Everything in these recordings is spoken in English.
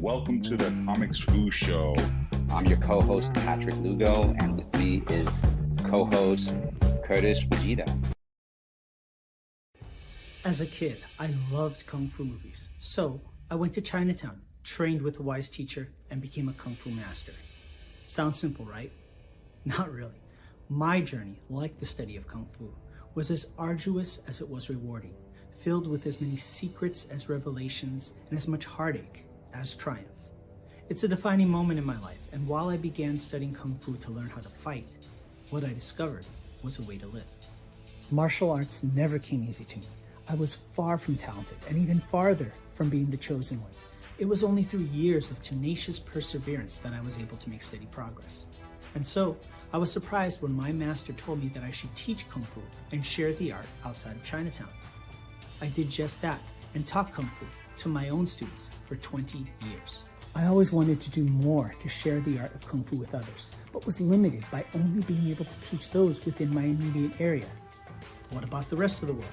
and welcome to the Comics Fu Show. I'm your co-host, Patrick Lugo, and with me is co-host Curtis Fujita. As a kid, I loved Kung Fu movies, so I went to Chinatown, trained with a wise teacher, and became a Kung Fu master. Sounds simple, right? Not really. My journey, like the study of Kung Fu, was as arduous as it was rewarding, filled with as many secrets as revelations and as much heartache as triumph. It's a defining moment in my life, and while I began studying Kung Fu to learn how to fight, what I discovered was a way to live. Martial arts never came easy to me. I was far from talented, and even farther from being the chosen one. It was only through years of tenacious perseverance that I was able to make steady progress. And so, I was surprised when my master told me that I should teach Kung Fu and share the art outside of Chinatown. I did just that and taught Kung Fu to my own students for 20 years. I always wanted to do more to share the art of Kung Fu with others, but was limited by only being able to teach those within my immediate area. What about the rest of the world?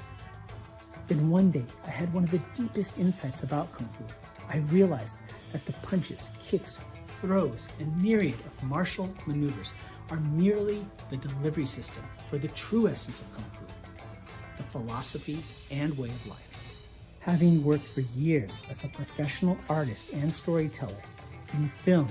Then one day, I had one of the deepest insights about Kung Fu. I realized that the punches, kicks, throws, and myriad of martial maneuvers are merely the delivery system for the true essence of Kung Fu, the philosophy and way of life. Having worked for years as a professional artist and storyteller in film,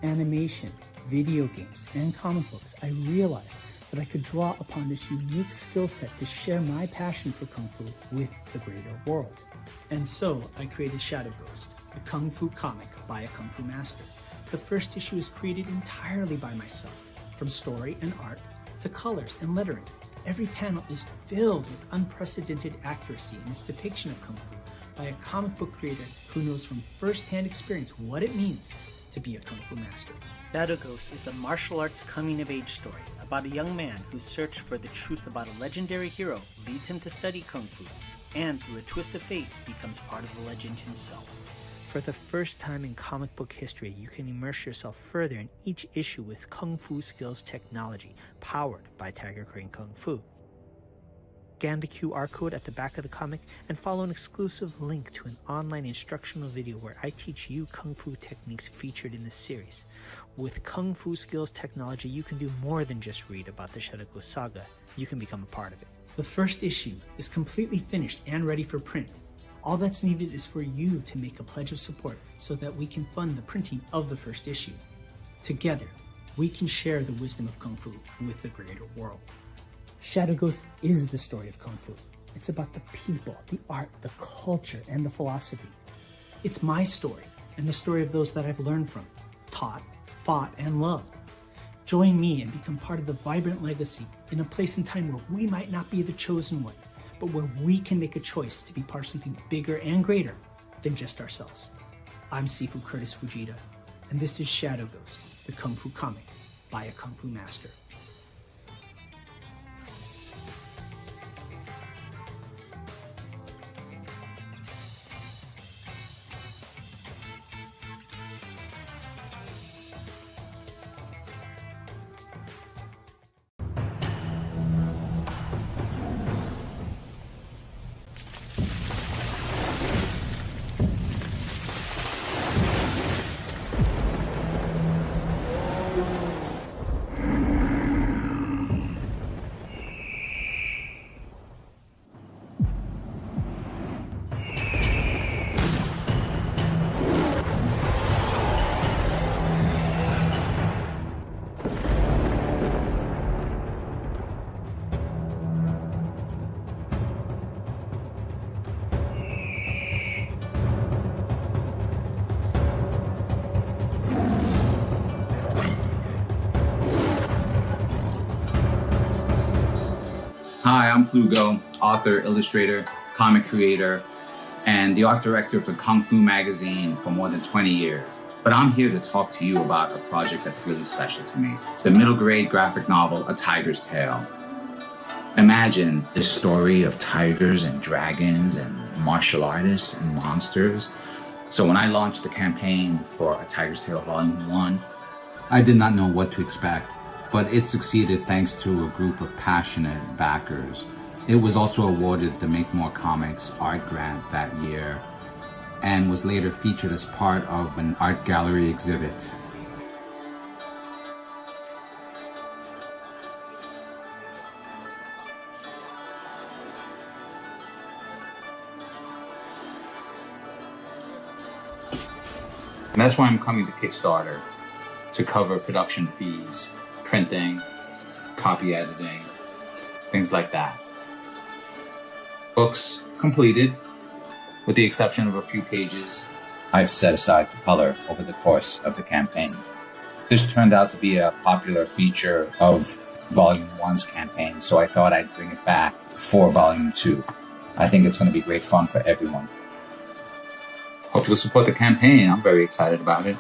animation, video games, and comic books, I realized that I could draw upon this unique skill set to share my passion for Kung Fu with the greater world. And so I created Shadow Ghost, a Kung Fu comic by a Kung Fu master. The first issue is created entirely by myself, from story and art to colors and lettering. Every panel is filled with unprecedented accuracy in its depiction of Kung Fu by a comic book creator who knows from first-hand experience what it means to be a Kung Fu master. Shadow Ghost is a martial arts coming-of-age story about a young man whose search for the truth about a legendary hero leads him to study Kung Fu, and through a twist of fate, becomes part of the legend himself. For the first time in comic book history, you can immerse yourself further in each issue with Kung Fu skills technology, powered by Tiger Crane Kung Fu. Scan the QR code at the back of the comic and follow an exclusive link to an online instructional video where I teach you Kung Fu techniques featured in the series. With Kung Fu skills technology, you can do more than just read about the Shadow Ghost saga. You can become a part of it. The first issue is completely finished and ready for print. All that's needed is for you to make a pledge of support so that we can fund the printing of the first issue. Together, we can share the wisdom of Kung Fu with the greater world. Shadow Ghost is the story of Kung Fu. It's about the people, the art, the culture, and the philosophy. It's my story and the story of those that I've learned from, taught, fought, and loved. Join me and become part of the vibrant legacy in a place and time where we might not be the chosen one, but where we can make a choice to be part of something bigger and greater than just ourselves. I'm Sifu Curtis Fujita, and this is Shadow Ghost, the Kung Fu comic by a Kung Fu master. Hi, I'm Plugo, author, illustrator, comic creator, and the art director for Kung Fu magazine for more than 20 years. But I'm here to talk to you about a project that's really special to me. It's the middle grade graphic novel, A Tiger's Tale. Imagine the story of tigers and dragons and martial artists and monsters. So when I launched the campaign for A Tiger's Tale Volume 1, I did not know what to expect. But it succeeded thanks to a group of passionate backers. It was also awarded the Make More Comics art grant that year. and was later featured as part of an art gallery exhibit. And that's why I'm coming to Kickstarter, to cover production fees, printing, copy editing, things like that. Books completed, with the exception of a few pages I've set aside for color over the course of the campaign. This turned out to be a popular feature of Volume 1's campaign, so I thought I'd bring it back for Volume 2. I think it's going to be great fun for everyone. Hope you'll support the campaign. I'm very excited about it.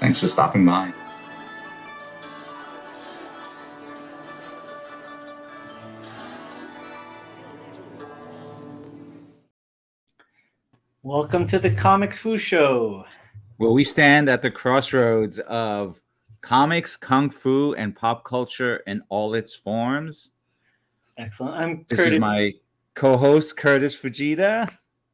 Thanks for stopping by. Welcome to the Comics Fu Show, where we stand at the crossroads of comics, kung fu, and pop culture in all its forms. Excellent. I'm This Curtis. is my co-host, Curtis Fujita.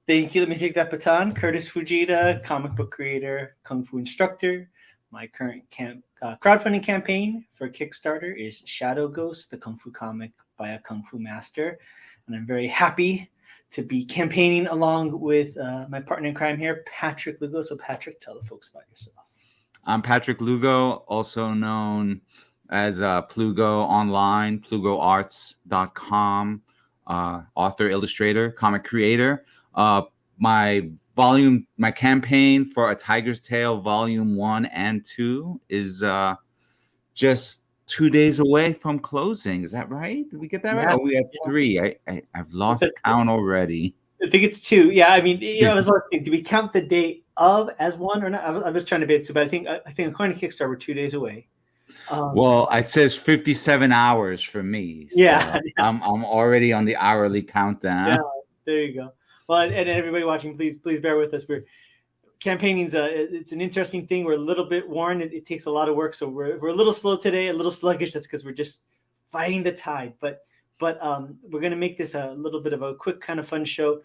Thank you. Let me take that baton. Curtis Fujita, comic book creator, kung fu instructor. My current crowdfunding campaign for Kickstarter is Shadow Ghost, the kung fu comic by a kung fu master. And I'm very happy to be campaigning along with my partner in crime here, Patrick Lugo. So Patrick, tell the folks about yourself. I'm Patrick Lugo, also known as Plugo online, plugoarts.com, author, illustrator, comic creator. My campaign for A Tiger's Tale Volume 1 and 2 is just 2 days away from closing. Is that right? Did we get that right? Oh, we have 3. I've lost count already. I think it's 2. Yeah, I mean, I was wondering, do we count the date of as 1 or not? I was trying to base it, but I think according to Kickstarter, we're 2 days away. Well, it says 57 hours for me. So yeah. I'm already on the hourly countdown. Yeah, there you go. Well, and everybody watching, please bear with us. We're campaigning's it's an interesting thing. We're a little bit worn. It takes a lot of work, so we're a little slow today, a little sluggish. That's because we're just fighting the tide. But we're going to make this a little bit of a quick kind of fun show,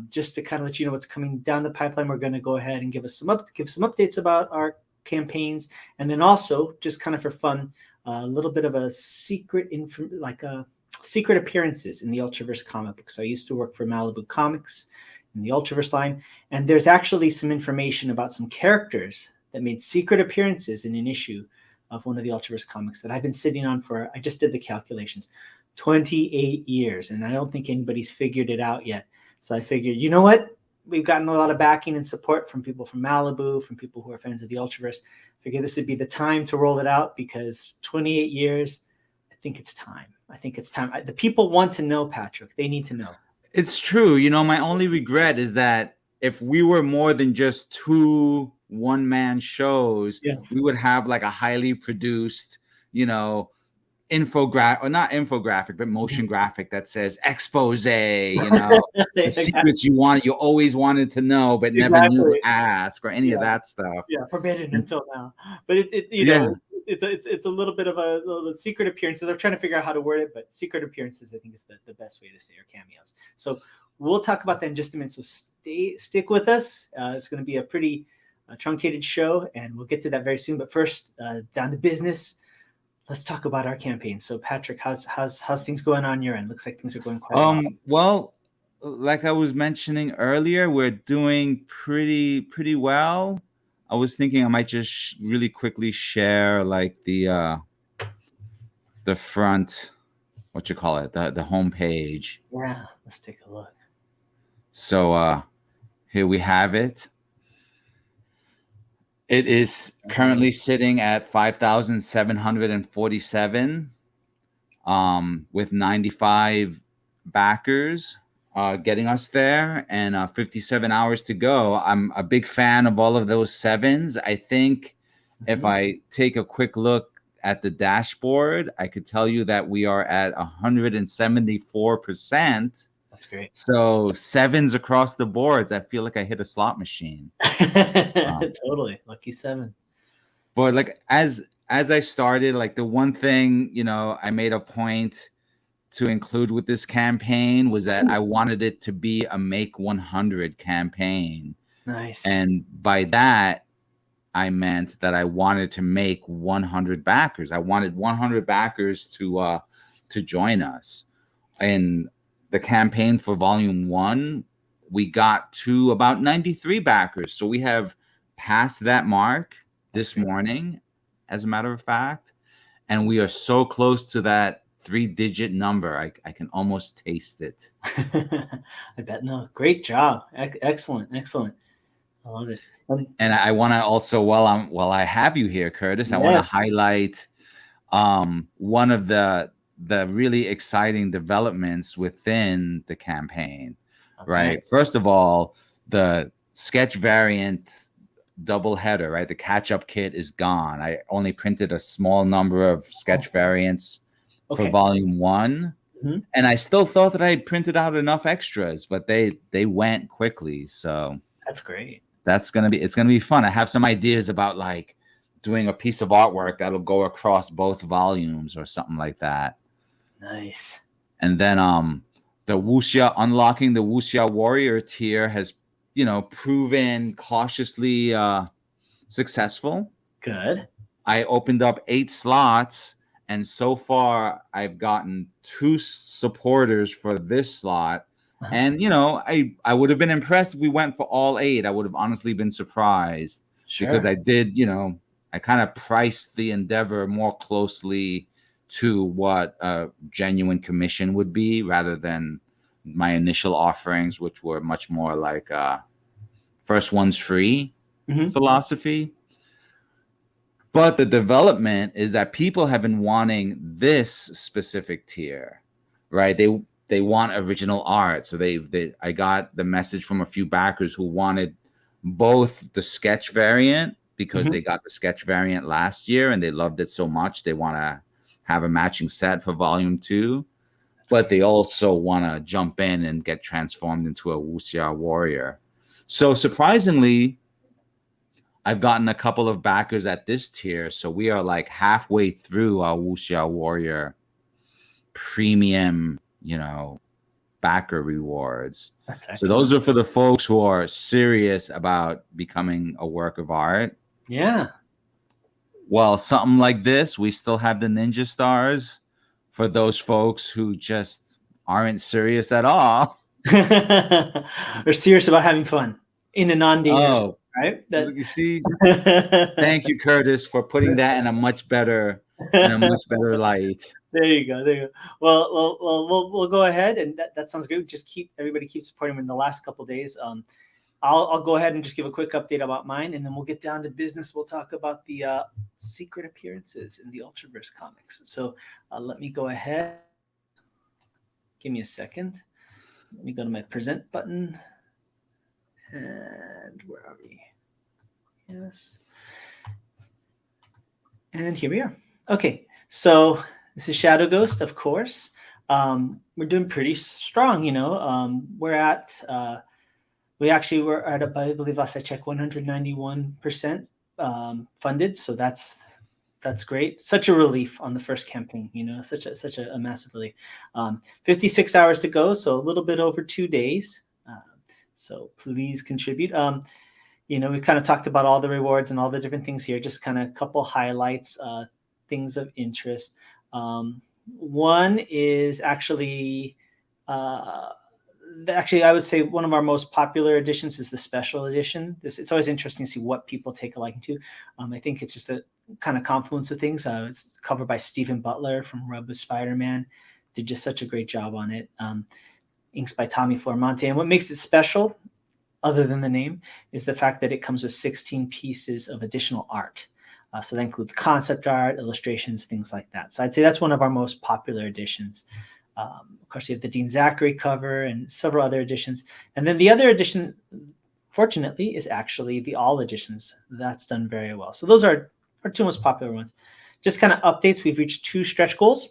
just to kind of let you know what's coming down the pipeline. We're going to go ahead and give some updates about our campaigns, and then also just kind of for fun, a little bit of a secret secret appearances in the Ultraverse comic book. So I used to work for Malibu Comics in the Ultraverse line, and there's actually some information about some characters that made secret appearances in an issue of one of the Ultraverse comics that I've been sitting on for, I just did the calculations, 28 years, and I don't think anybody's figured it out yet. So I figured, you know what? We've gotten a lot of backing and support from people from Malibu, from people who are fans of the Ultraverse. I figured this would be the time to roll it out, because 28 years, I think it's time. The people want to know, Patrick. They need to know. It's true. My only regret is that if we were more than just 2 one-man shows, yes, we would have like a highly produced, not infographic, but motion graphic that says expose, the secrets you always wanted to know, but never knew to ask, or any of that stuff. Yeah, forbidden until now. But it's a little bit of a secret appearances. I'm trying to figure out how to word it, but secret appearances, I think, is the best way to say, or cameos. So we'll talk about that in just a minute. So stick with us. It's going to be a pretty truncated show, and we'll get to that very soon. But first, down to business. Let's talk about our campaign. So Patrick, how's things going on your end? Looks like things are going quite well. Well, like I was mentioning earlier, we're doing pretty well. I was thinking I might just really quickly share like the front, what you call it, the homepage. Yeah, let's take a look. So here we have it. It is currently sitting at 5,747 with 95 backers getting us there, and 57 hours to go. I'm a big fan of all of those 7s. I think if I take a quick look at the dashboard, I could tell you that we are at 174%. That's great. So 7s across the boards. I feel like I hit a slot machine. Totally. Lucky 7. But like as I started, like the one thing, I made a point to include with this campaign was that I wanted it to be a Make 100 campaign. Nice. And by that, I meant that I wanted to make 100 backers. I wanted 100 backers to join us. In the campaign for Volume 1, we got to about 93 backers. So we have passed that mark this morning, as a matter of fact. And we are so close to that 3-digit number. I can almost taste it. I bet. No, great job. Excellent. I love it. And I want to also, while I have you here, Curtis, I want to highlight one of the really exciting developments within the campaign. Okay. Right. First of all, the sketch variant double header, right? The catch-up kit is gone. I only printed a small number of sketch variants for Volume 1. Mm-hmm. And I still thought that I had printed out enough extras, but they went quickly. So that's great. It's gonna be fun. I have some ideas about like doing a piece of artwork that'll go across both volumes or something like that. Nice. And then the Wuxia, unlocking the Wuxia Warrior tier has, proven cautiously successful. Good. I opened up 8 slots, and so far I've gotten 2 supporters for this slot. And, I would have been impressed if we went for all 8. I would have honestly been surprised because I did, I kind of priced the endeavor more closely to what a genuine commission would be rather than my initial offerings, which were much more like first one's free philosophy. But the development is that people have been wanting this specific tier, right? They want original art. So I got the message from a few backers who wanted both the sketch variant because they got the sketch variant last year and they loved it so much. They want to have a matching set for Volume 2, but they also want to jump in and get transformed into a Wuxia Warrior. So surprisingly, I've gotten a couple of backers at this tier. So we are like halfway through our Wuxia Warrior premium, backer rewards. So those are for the folks who are serious about becoming a work of art. Yeah. Well, something like this, we still have the Ninja Stars for those folks who just aren't serious at all. They're serious about having fun in a non-dangerous way, right? You see, thank you, Curtis, for putting that in a much better light. There you go. Well, we'll go ahead, and that sounds great. Just everybody keep supporting them in the last couple of days. I'll go ahead and just give a quick update about mine, and then we'll get down to business. We'll talk about the secret appearances in the Ultraverse comics. So let me go ahead. Give me a second. Let me go to my present button. And where are we? Yes. And here we are. Okay, so this is Shadow Ghost, of course. We're doing pretty strong, we're at, we actually were at, I believe last I checked, 191% funded. So that's great. Such a relief on the first campaign, such a massive relief. 56 hours to go, so a little bit over 2 days. So please contribute. We kind of talked about all the rewards and all the different things here, just kind of a couple highlights, things of interest. One is actually I would say one of our most popular editions is the special edition. It's always interesting to see what people take a liking to. I think it's just a kind of confluence of things. It's covered by Stephen Butler from Rub with Spider-Man. Did just such a great job on it. Inks by Tommy Flormonte. And what makes it special, other than the name, is the fact that it comes with 16 pieces of additional art. So that includes concept art, illustrations, things like that. So I'd say that's one of our most popular editions. Of course, you have the Dean Zachary cover and several other editions. And then the other edition, fortunately, is actually the all editions. That's done very well. So those are our 2 most popular ones. Just kind of updates. We've reached 2 stretch goals.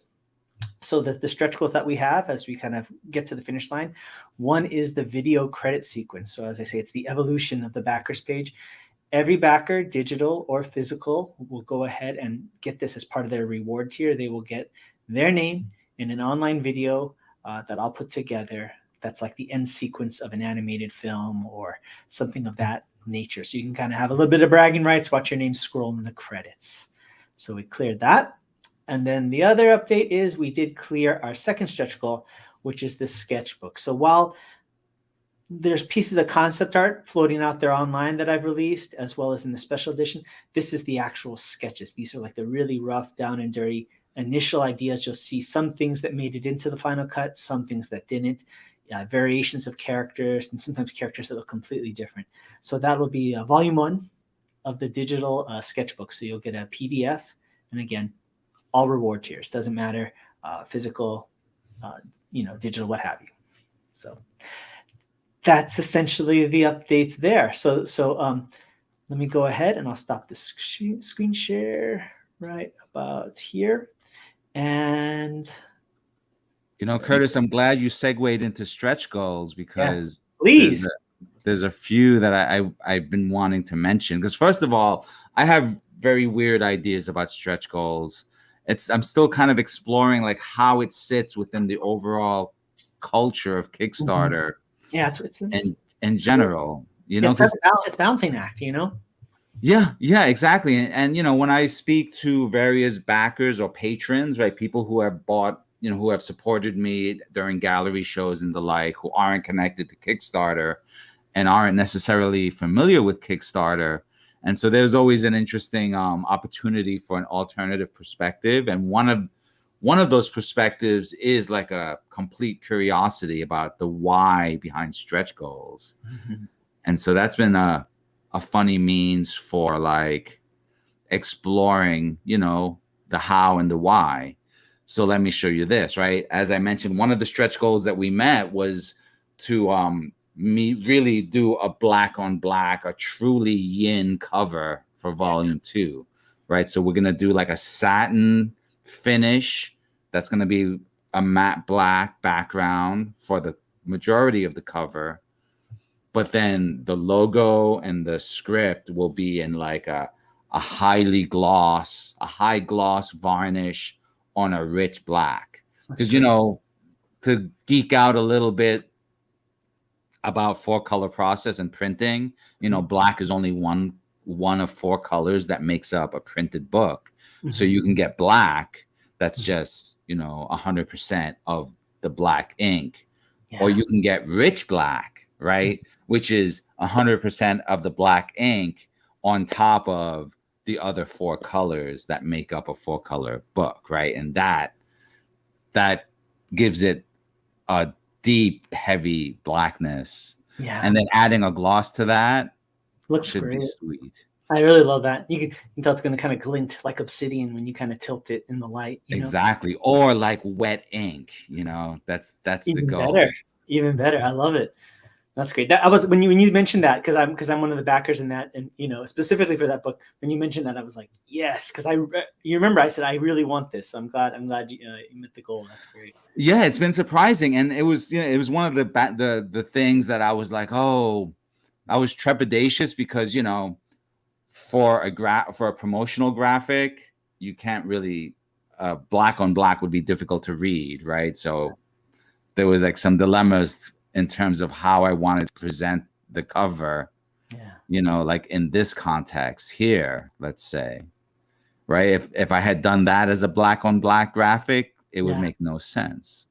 So that the stretch goals that we have as we kind of get to the finish line, one is the video credit sequence. So as I say, it's the evolution of the backers page. Every backer, digital or physical, will go ahead and get this as part of their reward tier. They will get their name in an online video that I'll put together that's like the end sequence of an animated film or something of that nature. So you can kind of have a little bit of bragging rights, watch your name scroll in the credits. So we cleared that. And then the other update is we did clear our second stretch goal, which is the sketchbook. So while there's pieces of concept art floating out there online that I've released, as well as in the special edition, this is the actual sketches. These are like the really rough, down and dirty initial ideas. You'll see some things that made it into the final cut, some things that didn't, variations of characters, and sometimes characters that look completely different. So that will be volume 1 of the digital sketchbook. So you'll get a PDF, and again, all reward tiers. Doesn't matter, physical, digital, what have you. So that's essentially the updates there. So let me go ahead and I'll stop the screen share right about here. And Curtis, I'm glad you segued into stretch goals, because please, there's a few that I've been wanting to mention. Because first of all, I have very weird ideas about stretch goals. I'm still kind of exploring like how it sits within the overall culture of Kickstarter. Yeah, it's in general, it's balancing act, Yeah, exactly. And when I speak to various backers or patrons, right, people who have bought, who have supported me during gallery shows and the like, who aren't connected to Kickstarter and aren't necessarily familiar with Kickstarter. And so there's always an interesting opportunity for an alternative perspective. And one of those perspectives is like a complete curiosity about the why behind stretch goals. Mm-hmm. And so that's been a funny means for like exploring, the how and the why. So let me show you this, right? As I mentioned, one of the stretch goals that we met was to really do a black on black, a truly yin cover for volume 2, right? So we're going to do like a satin finish. That's going to be a matte black background for the majority of the cover. But then the logo and the script will be in like a high gloss varnish on a rich black. Because, to geek out a little bit about 4-color process and printing, black is only one of 4 colors that makes up a printed book. Mm-hmm. So you can get black that's just, 100% of the black ink. Yeah. Or you can get rich black, right? Which is 100% of the black ink on top of the other 4 colors that make up a 4-color book, right? And that gives it a deep, heavy blackness. Yeah. And then adding a gloss to that should be sweet. I really love that. You can tell it's going to kind of glint like obsidian when you kind of tilt it in the light. Exactly. Or like wet ink, that's the goal. Even better. I love it. That's great. That when you mentioned that, because I'm one of the backers in that, and specifically for that book. When you mentioned that, I was like, yes, because you remember I said I really want this. So I'm glad you met the goal. That's great. Yeah, it's been surprising, and it was one of the things that I was like, oh, I was trepidatious because for a promotional graphic, you can't really black on black would be difficult to read, right? So there was like some dilemmas in terms of how I wanted to present the cover, like in this context here, let's say, right? If I had done that as a black on black graphic, it would make no sense.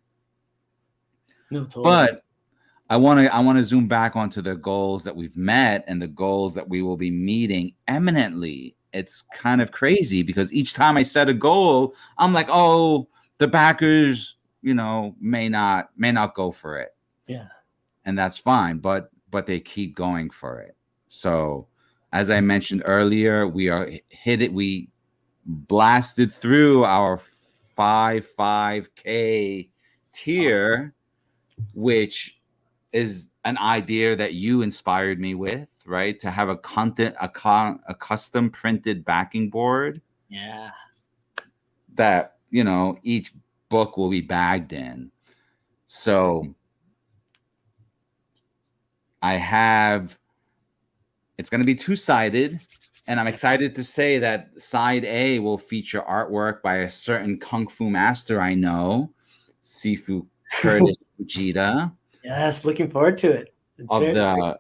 No, totally. But I want to zoom back onto the goals that we've met and the goals that we will be meeting imminently. It's kind of crazy because each time I set a goal, I'm like, oh, the backers, may not go for it. Yeah. And that's fine, but they keep going for it. So as I mentioned earlier, we blasted through our 5K tier, which is an idea that you inspired me with, right? To have a custom printed backing board. Yeah. That, each book will be bagged in. So it's going to be 2-sided, and I'm excited to say that side A will feature artwork by a certain Kung Fu master I know, Sifu Curtis Fujita. Yes, looking forward to it. It's of the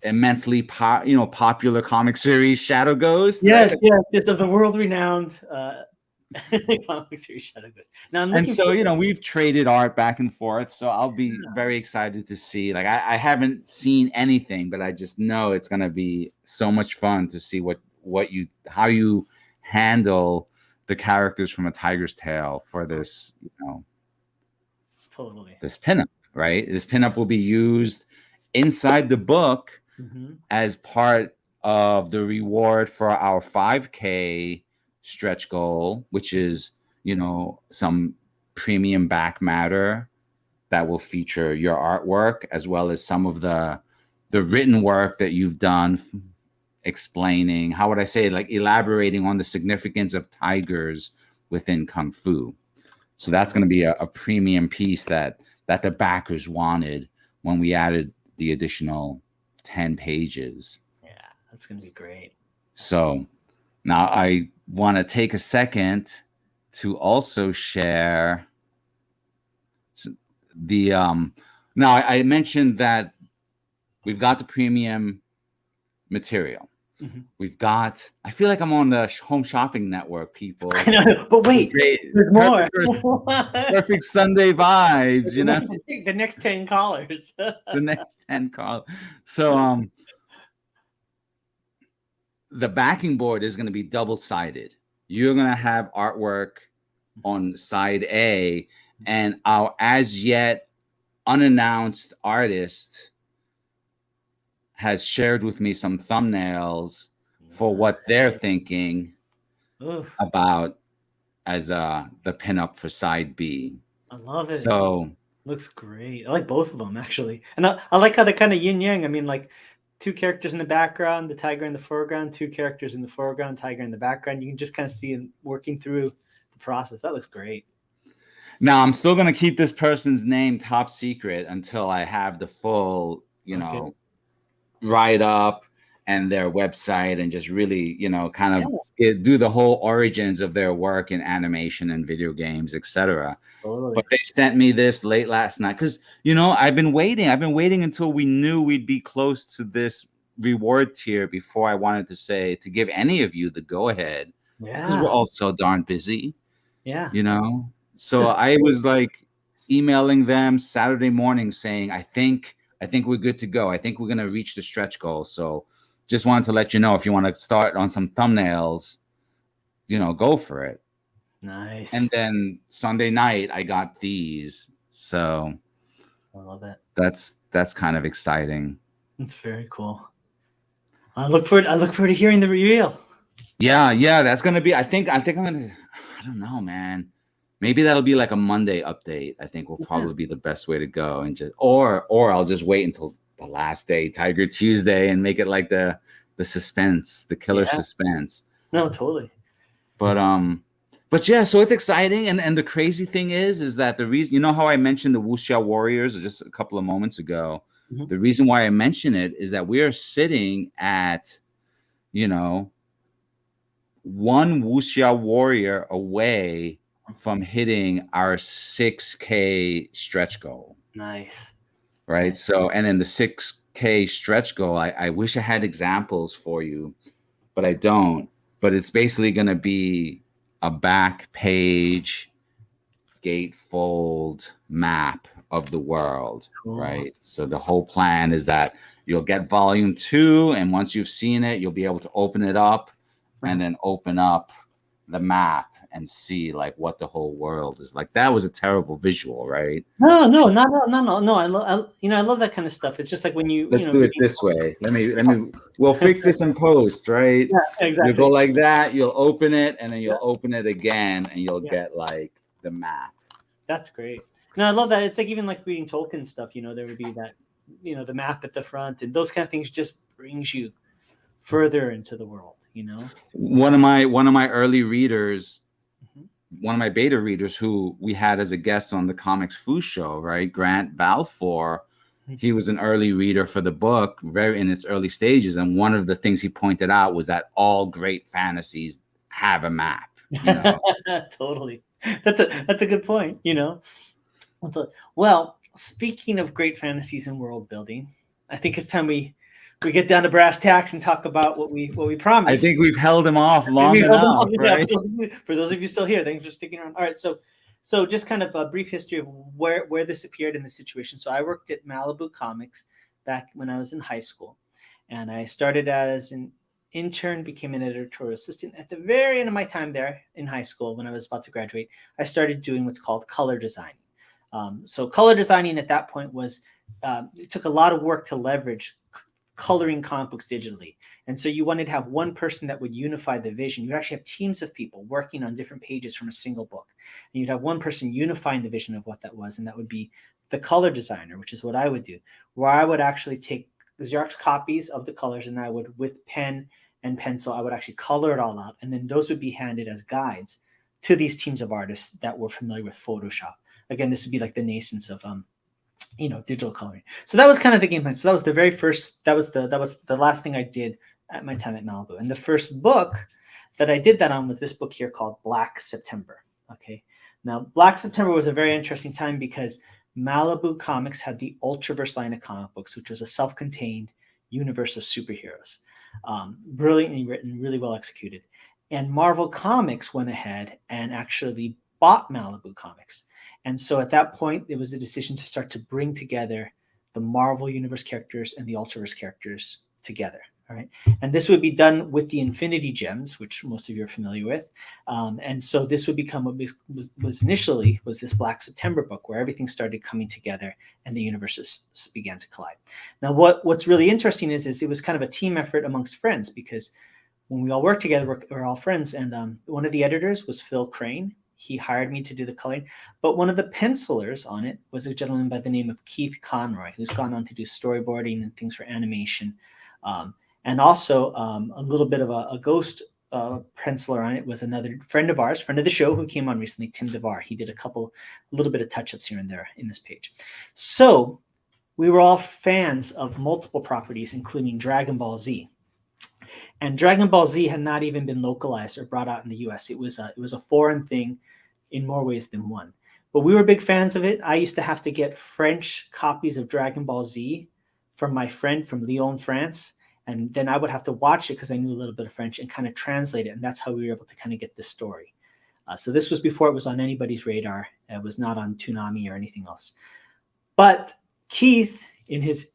immensely popular comic series Shadow Ghost, yes, right? yes, yes, of the world-renowned comic series Shadow Ghost. Now I'm And looking so, forward. we've traded art back and forth. So I'll be very excited to see. Like, I haven't seen anything, but I just know it's gonna be so much fun to see how you handle the characters from A Tiger's Tale for this, Totally. this pinup, right? This pinup will be used inside the book Mm-hmm. as part of the reward for our 5K stretch goal, which is, some premium back matter that will feature your artwork as well as some of the written work that you've done explaining, how would I say, like elaborating on the significance of tigers within Kung Fu. So that's going to be a premium piece that the backers wanted when we added the additional 10 pages. Yeah, that's going to be great. So now I want to take a second to also share the now I mentioned that we've got the premium material. Mm-hmm. We've got, I feel like I'm on the Home Shopping Network, people. I know, but wait, there's more. Perfect Sunday vibes, The next 10 callers. The next 10 callers. So the backing board is going to be double-sided. You're going to have artwork on side A, and our as yet unannounced artist has shared with me some thumbnails for what they're thinking about as the pinup for side B. I love it. So looks great. I like both of them, actually. And I like how they're kind of yin-yang. I mean, like, two characters in the background, the tiger in the foreground, two characters in the foreground, tiger in the background. You can just kind of see him working through the process. That looks great. Now, I'm still going to keep this person's name top secret until I have the full, write up and their website and just really, kind of do the whole origins of their work in animation and video games, etc. Totally. But they sent me this late last night because, I've been waiting until we knew we'd be close to this reward tier before I wanted to give any of you the go ahead. Yeah. Because we're all so darn busy. Yeah. So I was like emailing them Saturday morning saying, I think we're good to go. I think we're going to reach the stretch goal. So just wanted to let you know, if you want to start on some thumbnails, go for it. Nice. And then Sunday night I got these. So I love that. That's kind of exciting. It's very cool. I look forward to hearing the reveal. Yeah, that's going to be, I think I'm going to, I don't know, man. Maybe that'll be like a Monday update. I think will probably be the best way to go, and just or I'll just wait until the last day, Tiger Tuesday, and make it like the suspense, the killer suspense. No, totally. But yeah, so it's exciting, and the crazy thing is that the reason, how I mentioned the Wuxia Warriors just a couple of moments ago. Mm-hmm. The reason why I mention it is that we are sitting at, one Wuxia Warrior away from hitting our 6K stretch goal. Nice. Right. Nice. So, and then the 6K stretch goal, I wish I had examples for you, but I don't. But it's basically going to be a back page gatefold map of the world. Cool. Right. So the whole plan is that you'll get volume 2. And once you've seen it, you'll be able to open it up and then open up the map and see like what the whole world is like. That was a terrible visual, right? No. I love that kind of stuff. It's just like when let's do it this way. Let me. We'll fix this in post, right? Yeah, exactly. You go like that. You'll open it, and then you'll open it again, and you'll get like the map. That's great. No, I love that. It's like even like reading Tolkien stuff. There would be that, the map at the front, and those kind of things just brings you further into the world. One of my early readers. One of my beta readers who we had as a guest on the Comics Fu show, right? Grant Balfour. He was an early reader for the book, very in its early stages. And one of the things he pointed out was that all great fantasies have a map. Totally. That's a good point, Well, speaking of great fantasies and world building, I think it's time we get down to brass tacks and talk about what we promised. I think we've held him off long We've held them enough, off. Yeah, right? for those of you still here, thanks for sticking around. All right, so just kind of a brief history of where this appeared in the situation. So I worked at Malibu Comics back when I was in high school, and I started as an intern, became an editorial assistant. At the very end of my time there in high school, when I was about to graduate, I started doing what's called color designing. So color designing at that point was it took a lot of work to leverage coloring comic books digitally. And so you wanted to have one person that would unify the vision. You actually have teams of people working on different pages from a single book. And you'd have one person unifying the vision of what that was. And that would be the color designer, which is what I would do, where I would actually take Xerox copies of the colors and I would, with pen and pencil, I would actually color it all out. And then those would be handed as guides to these teams of artists that were familiar with Photoshop. Again, this would be like the nascence of digital coloring. So that was kind of the game plan. So that was the very first, that was the last thing I did at my time at Malibu. And the first book that I did that on was this book here called Black September. Okay. Now, Black September was a very interesting time because Malibu Comics had the Ultraverse line of comic books, which was a self-contained universe of superheroes. Brilliantly written, really well executed. And Marvel Comics went ahead and actually bought Malibu Comics. And so at that point, it was a decision to start to bring together the Marvel Universe characters and the Ultraverse characters together. All right. And this would be done with the Infinity Gems, which most of you are familiar with. And so this would become what was initially this Black September book where everything started coming together and the universes began to collide. Now, what's really interesting is it was kind of a team effort amongst friends because when we all worked together, we're all friends. And one of the editors was Phil Crane. He hired me to do the coloring, but one of the pencilers on it was a gentleman by the name of Keith Conroy, who's gone on to do storyboarding and things for animation. And also a little bit of a ghost penciler on it was another friend of ours, friend of the show who came on recently, Tim DeVar. He did a little bit of touch-ups here and there in this page. So we were all fans of multiple properties, including Dragon Ball Z. And Dragon Ball Z had not even been localized or brought out in the US. It was a foreign thing in more ways than one. But we were big fans of it. I used to have to get French copies of Dragon Ball Z from my friend from Lyon, France. And then I would have to watch it because I knew a little bit of French and kind of translate it. And that's how we were able to kind of get the story. So this was before it was on anybody's radar. It was not on Toonami or anything else. But Keith, in his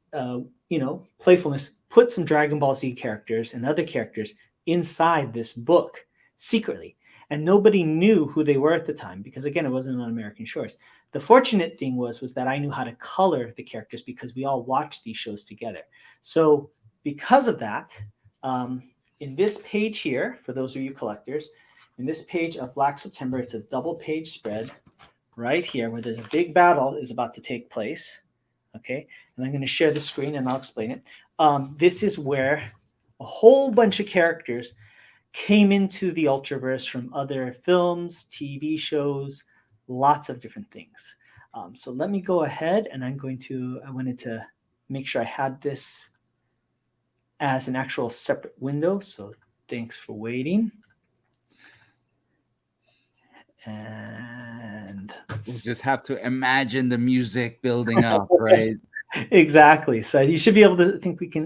playfulness, put some Dragon Ball Z characters and other characters inside this book secretly. And nobody knew who they were at the time because, again, it wasn't on American shores. The fortunate thing was that I knew how to color the characters because we all watched these shows together. So because of that, in this page here, for those of you collectors, in this page of Black September, it's a double page spread right here where there's a big battle is about to take place. Okay, and I'm going to share the screen and I'll explain it. This is where a whole bunch of characters came into the Ultraverse from other films, TV shows, lots of different things. So let me go ahead and I wanted to make sure I had this as an actual separate window. So thanks for waiting. And You just have to imagine the music building up, right? Exactly. So you should be able to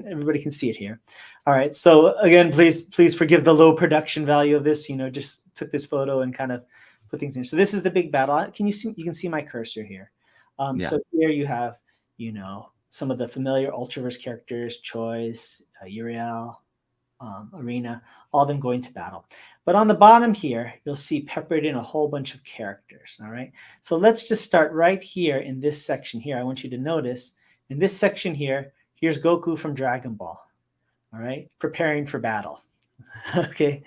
everybody can see it here. All right. So again, please forgive the low production value of this, just took this photo and kind of put things in. So this is the big battle. You can see my cursor here. So here you have, some of the familiar Ultraverse characters, Choice, Uriel, Arena, all of them going to battle. But on the bottom here, you'll see peppered in a whole bunch of characters. All right. So let's just start right here in this section here. I want you to notice in this section here, here's Goku from Dragon Ball. All right. Preparing for battle. Okay.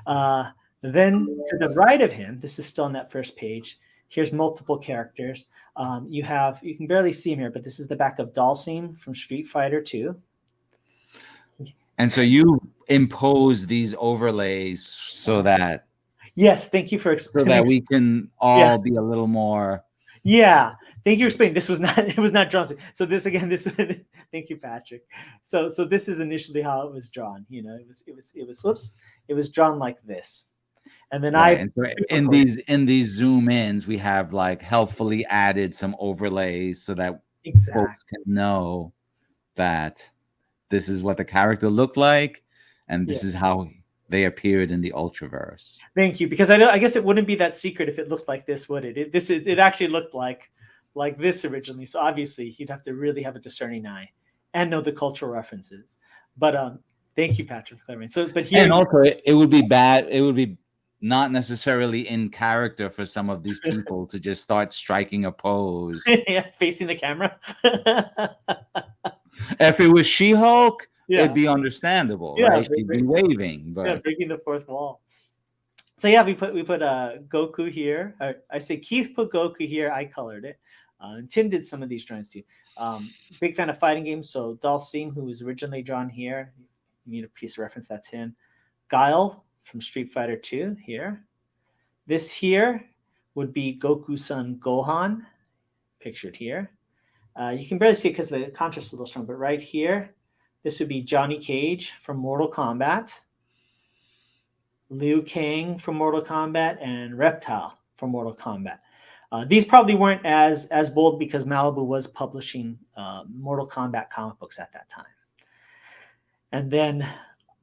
Then to the right of him, this is still on that first page. Here's multiple characters. You can barely see him here, but this is the back of Dalsim from Street Fighter 2. And so you impose these overlays so that yes, thank you for explaining. So that we can all be a little more. Yeah, thank you for explaining. It was not drawn. So this again, thank you, Patrick. So this is initially how it was drawn. It was drawn like this. And then Right. I And so in these zoom ins, we have like helpfully added some overlays so that exactly. folks can know that this is what the character looked like, and this Yeah. is how they appeared in the Ultraverse. Thank you, because I guess it wouldn't be that secret if it looked like this, would it? It actually looked like this originally. So obviously, you'd have to really have a discerning eye and know the cultural references. But thank you, Patrick, for clarifying. So, but here, And also, it would be bad. It would be not necessarily in character for some of these people to just start striking a pose. yeah, facing the camera. If it was She-Hulk, Yeah. it'd be understandable, Yeah, right? She'd be waving, yeah, but breaking the fourth wall. So yeah, we put Goku here. I say Keith put Goku here. I colored it. And Tim did some of these drawings too. Big fan of fighting games. So Dalsim, who was originally drawn here, you need a piece of reference. That's him. Guile from Street Fighter 2 here. This here would be Goku's son Gohan, pictured here. You can barely see it because the contrast is a little strong, but right here, this would be Johnny Cage from Mortal Kombat, Liu Kang from Mortal Kombat, and Reptile from Mortal Kombat. These probably weren't as bold because Malibu was publishing Mortal Kombat comic books at that time. And then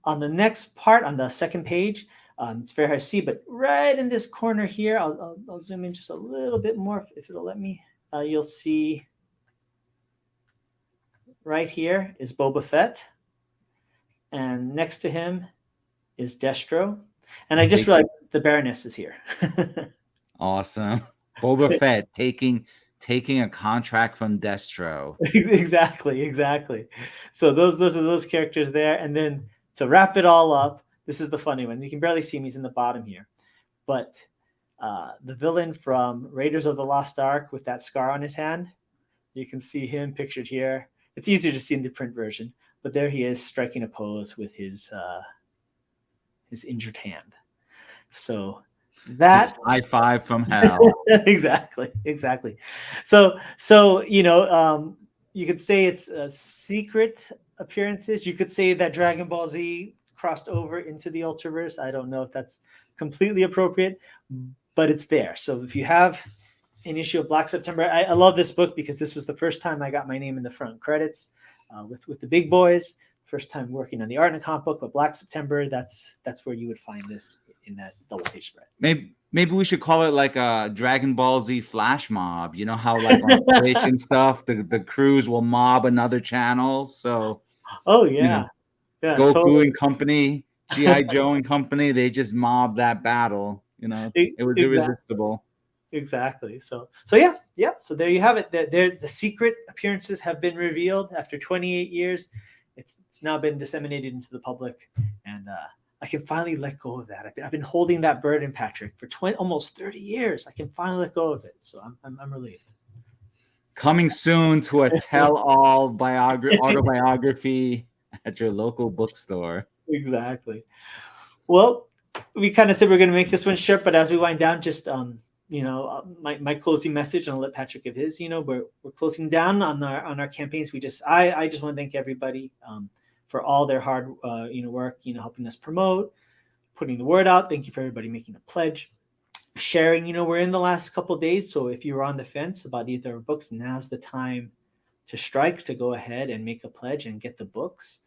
on the next part, on the second page, it's very hard to see, but right in this corner here, I'll zoom in just a little bit more if it'll let me. You'll see right here is Boba Fett, and next to him is Destro. And I just realized the Baroness is here. awesome. Boba Fett taking a contract from Destro. Exactly. So those are those characters there. And then to wrap it all up, this is the funny one. You can barely see him. He's in the bottom here. But the villain from Raiders of the Lost Ark with that scar on his hand, you can see him pictured here. It's easier to see in the print version, but there he is striking a pose with his injured hand. So that high five from hell. exactly. So you could say it's secret appearances. You could say that Dragon Ball Z crossed over into the Ultraverse. I don't know if that's completely appropriate, but it's there. So if you have an issue of Black September, I love this book because this was the first time I got my name in the front credits with the big boys. First time working on the art in a comic book, but Black September, that's where you would find this in that double page spread. Maybe we should call it like a Dragon Ball Z flash mob. You know how like on Twitch and stuff, the crews will mob another channel. So yeah, Goku totally. and company, G.I. Joe and company, they just mob that battle. It was irresistible. Exactly. So yeah. So there you have it. The secret appearances have been revealed after 28 years. It's now been disseminated into the public, and I can finally let go of that. I've been holding that burden, Patrick, for almost 30 years. I can finally let go of it. So I'm relieved. Coming soon to a tell-all autobiography at your local bookstore. Exactly. Well, we kind of said we're going to make this one short, but as we wind down, just my closing message, and I'll let Patrick give his. We're closing down on our campaigns. I just want to thank everybody for all their hard work, helping us promote, putting the word out. Thank you for everybody making a pledge, sharing. We're in the last couple of days, so if you were on the fence about either of our books, now's the time to strike, to go ahead and make a pledge and get the books.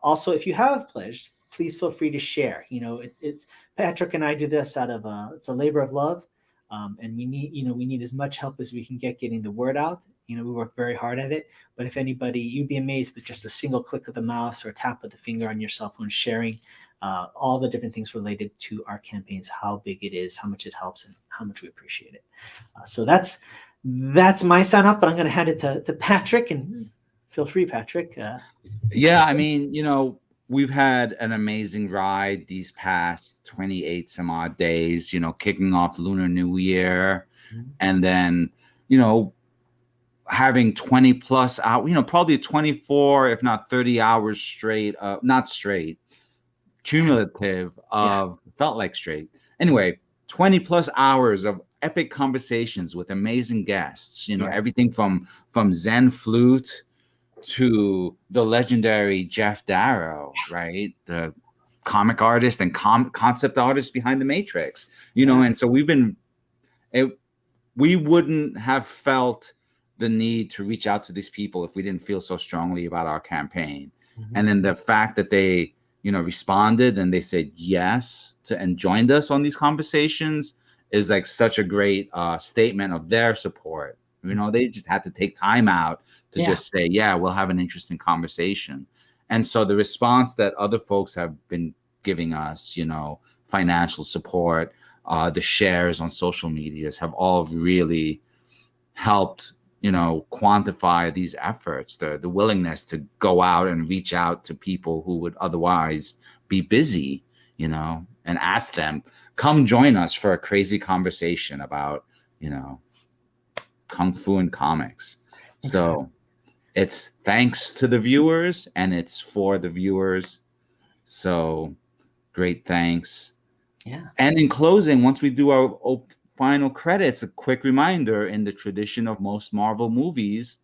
Also, if you have pledged, please feel free to share. It's Patrick and I do this out of it's a labor of love. And we need as much help as we can get getting the word out. We work very hard at it. But if anybody, you'd be amazed with just a single click of the mouse or a tap of the finger on your cell phone, sharing all the different things related to our campaigns, how big it is, how much it helps, and how much we appreciate it. So that's my sign off. But I'm going to hand it to Patrick, and feel free, Patrick. We've had an amazing ride these past 28 some odd days, kicking off Lunar New Year, and then, having 20 plus hours, probably 24, if not 30 hours straight, not straight, cumulative of, felt like straight. Anyway, 20 plus hours of epic conversations with amazing guests, everything from Zen Flute to the legendary Jeff Darrow, right? The comic artists and concept artists behind the Matrix, and so we wouldn't have felt the need to reach out to these people if we didn't feel so strongly about our campaign. And then the fact that they, responded and they said yes and joined us on these conversations is like such a great statement of their support. They just had to take time out to just say, yeah, we'll have an interesting conversation. And so the response that other folks have been giving us, financial support, the shares on social medias have all really helped, quantify these efforts, the willingness to go out and reach out to people who would otherwise be busy, and ask them, come join us for a crazy conversation about, Kung Fu and comics. So it's thanks to the viewers and it's for the viewers. So great thanks. Yeah. And in closing, once we do our final credits, a quick reminder: in the tradition of most Marvel movies,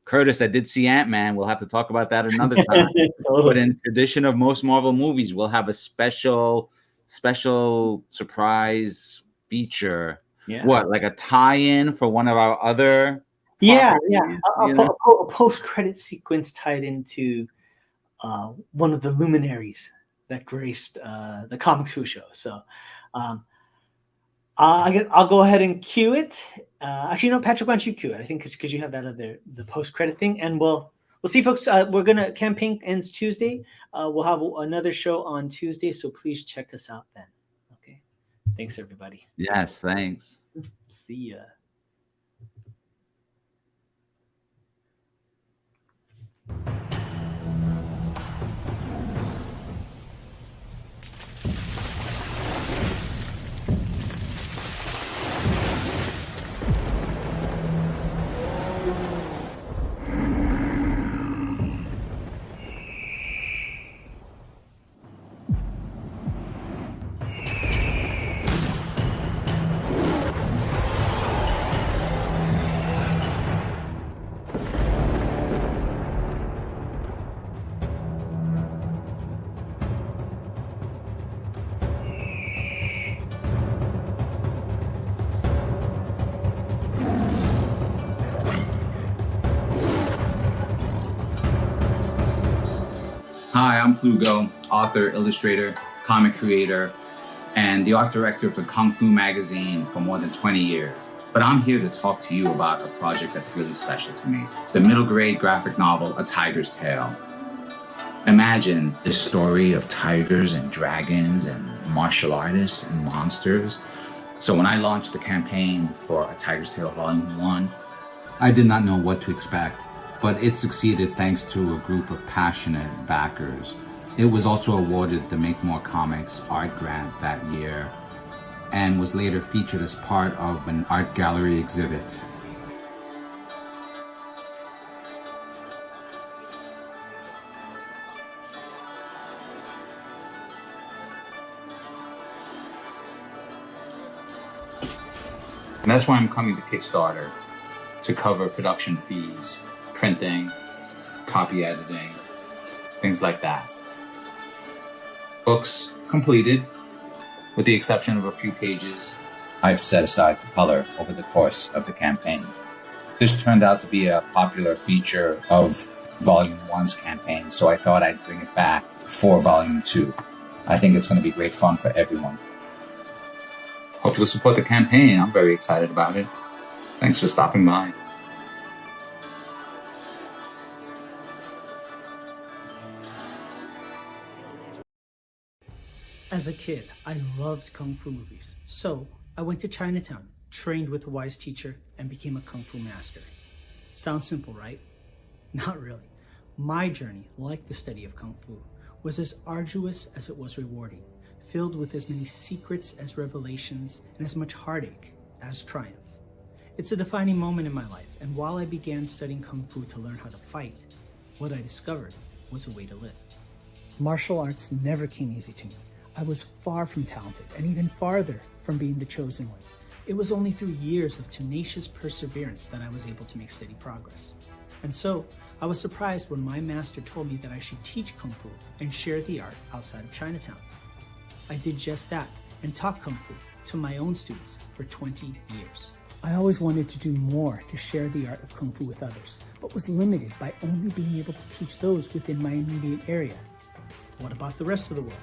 Curtis, I did see Ant-Man. We'll have to talk about that another time. But in tradition of most Marvel movies, we'll have a special surprise feature. Yeah. What, like a tie-in for one of our other properties, a post-credit sequence tied into one of the luminaries that graced the Comics Fu show. So I'll go ahead and cue it. Actually, no, Patrick, why don't you cue it? I think because you have that other the post-credit thing, and we'll see, folks. We're gonna campaign ends Tuesday. We'll have another show on Tuesday, so please check us out then. Okay, thanks everybody. Yes, thanks. See ya. Hi, I'm Plugo, author, illustrator, comic creator, and the art director for Kung Fu magazine for more than 20 years. But I'm here to talk to you about a project that's really special to me. It's the middle grade graphic novel, A Tiger's Tale. Imagine the story of tigers and dragons and martial artists and monsters. So when I launched the campaign for A Tiger's Tale Volume 1, I did not know what to expect, but it succeeded thanks to a group of passionate backers. It was also awarded the Make More Comics art grant that year and was later featured as part of an art gallery exhibit. And that's why I'm coming to Kickstarter, to cover production fees, printing, copy editing, things like that. Books completed, with the exception of a few pages I've set aside for color over the course of the campaign. This turned out to be a popular feature of Volume 1's campaign, so I thought I'd bring it back for Volume 2. I think it's going to be great fun for everyone. Hope you'll support the campaign. I'm very excited about it. Thanks for stopping by. As a kid, I loved Kung Fu movies. So I went to Chinatown, trained with a wise teacher, and became a Kung Fu master. Sounds simple, right? Not really. My journey, like the study of Kung Fu, was as arduous as it was rewarding, filled with as many secrets as revelations and as much heartache as triumph. It's a defining moment in my life, and while I began studying Kung Fu to learn how to fight, what I discovered was a way to live. Martial arts never came easy to me. I was far from talented and even farther from being the chosen one. It was only through years of tenacious perseverance that I was able to make steady progress. And so I was surprised when my master told me that I should teach Kung Fu and share the art outside of Chinatown. I did just that and taught Kung Fu to my own students for 20 years. I always wanted to do more to share the art of Kung Fu with others, but was limited by only being able to teach those within my immediate area. What about the rest of the world?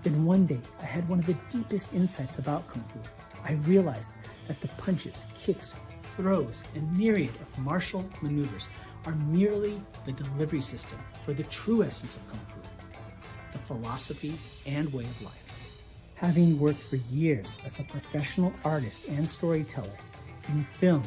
Then one day, I had one of the deepest insights about Kung Fu. I realized that the punches, kicks, throws, and myriad of martial maneuvers are merely the delivery system for the true essence of Kung Fu, the philosophy and way of life. Having worked for years as a professional artist and storyteller in film,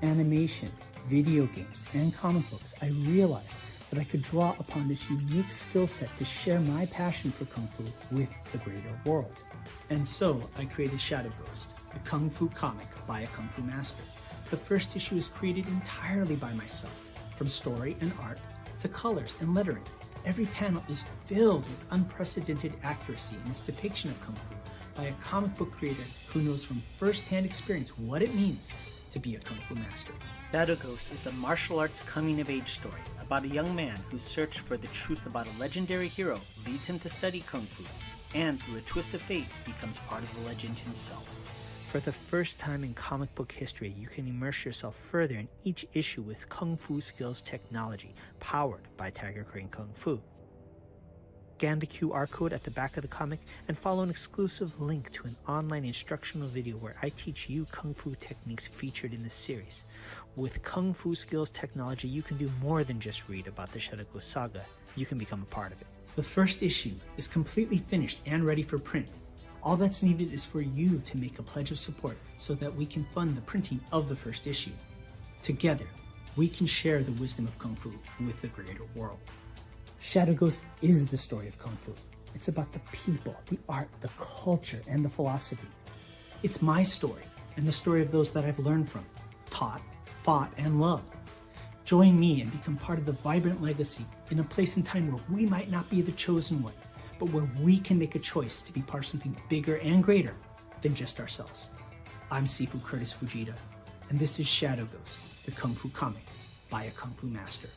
animation, video games, and comic books, I realized that I could draw upon this unique skill set to share my passion for Kung Fu with the greater world. And so I created Shadow Ghost, the Kung Fu comic by a Kung Fu master. The first issue is created entirely by myself, from story and art to colors and lettering. Every panel is filled with unprecedented accuracy in its depiction of Kung Fu by a comic book creator who knows from first-hand experience what it means to be a Kung Fu master. Shadow Ghost is a martial arts coming-of-age story about a young man whose search for the truth about a legendary hero leads him to study Kung Fu, and through a twist of fate becomes part of the legend himself. For the first time in comic book history, you can immerse yourself further in each issue with Kung Fu skills technology, powered by Tiger Crane Kung Fu. Scan the QR code at the back of the comic and follow an exclusive link to an online instructional video where I teach you Kung Fu techniques featured in the series. With Kung Fu skills technology, you can do more than just read about the Shadow Ghost saga. You can become a part of it. The first issue is completely finished and ready for print. All that's needed is for you to make a pledge of support so that we can fund the printing of the first issue. Together, we can share the wisdom of Kung Fu with the greater world. Shadow Ghost is the story of Kung Fu. It's about the people, the art, the culture, and the philosophy. It's my story and the story of those that I've learned from, taught, fought, and loved. Join me and become part of the vibrant legacy in a place and time where we might not be the chosen one, but where we can make a choice to be part of something bigger and greater than just ourselves. I'm Sifu Curtis Fujita, and this is Shadow Ghost, the Kung Fu comic by a Kung Fu master.